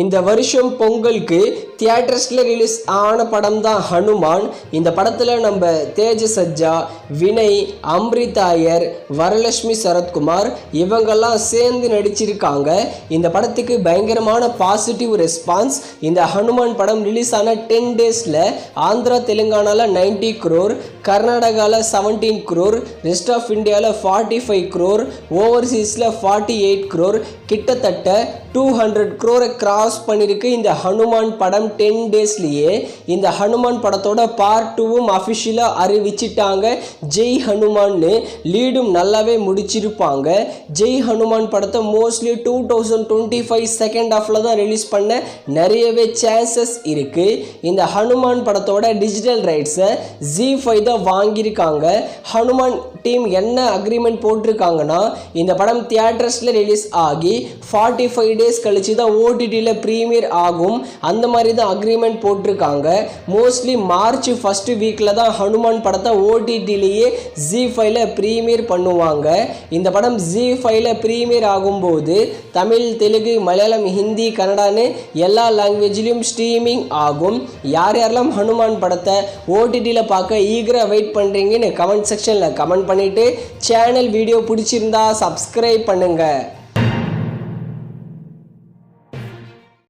இந்த வருஷம் பொங்கலுக்கு தியேட்டர்ஸில் ரிலீஸ் ஆன படம் தான் ஹனுமான். இந்த படத்தில் நம்ம தேஜ சஜ்ஜா, வினய், அம்ரிதா ஐயர், வரலட்சுமி சரத்குமார் இவங்கெல்லாம் சேர்ந்து நடிச்சிருக்காங்க. இந்த படத்துக்கு பயங்கரமான பாசிட்டிவ் ரெஸ்பான்ஸ். இந்த ஹனுமான் படம் ரிலீஸ் ஆன 10 டேஸில் ஆந்திரா தெலுங்கானாவில் 90 crore, கர்நாடகாவில் 17 crore, ரெஸ்ட் ஆஃப் இந்தியாவில் 45 crore, ஓவர்சீஸில் 48 crore, கிட்டத்தட்ட 200 crore கிராஸ் பண்ணியிருக்கு இந்த ஹனுமான் படம் 10 டேஸ்லேயே. இந்த ஹனுமான் படத்தோட பார்ட் 2வும் அஃபிஷியலாக அறிவிச்சிட்டாங்க. ஜெய் ஹனுமான்னு லீடும் நல்லாவே முடிச்சிருப்பாங்க. ஜெய் ஹனுமான் படத்தை மோஸ்ட்லி 2025 செகண்ட் ஹாஃபில் தான் ரிலீஸ் பண்ண நிறையவே சான்சஸ் இருக்குது. இந்த ஹனுமான் படத்தோட டிஜிட்டல் ரைட்ஸை ZEE5 தான் வாங்கியிருக்காங்க. ஹனுமான் டீம் என்ன அக்ரிமெண்ட் போட்டிருக்காங்கன்னா, இந்த படம் தியேட்டர்ஸில் ரிலீஸ் ஆகி 45 டேஸ் கழிச்சு தான் OTTயில் ப்ரீமியர் ஆகும். அந்த மாதிரி தான் அக்ரிமெண்ட் போட்டிருக்காங்க. மோஸ்ட்லி மார்ச் ஃபர்ஸ்ட் வீக்கில் தான் ஹனுமான் படத்தை OTTலேயே ZEE5ல ப்ரீமியர் பண்ணுவாங்க. இந்த படம் ZEE5ல ப்ரீமியர் ஆகும்போது தமிழ், தெலுங்கு, மலையாளம், ஹிந்தி, கன்னடான்னு எல்லா லாங்குவேஜ்லேயும் ஸ்ட்ரீமிங் ஆகும். யாரெல்லாம் ஹனுமான் படத்தை OTTயில் பார்க்க ஈகராக வெயிட் பண்ணுறீங்கன்னு கமெண்ட் செக்ஷனில் கமெண்ட் பண்ணிவிட்டு சேனல் வீடியோ பிடிச்சிருந்தா சப்ஸ்கிரைப் பண்ணுங்கள்.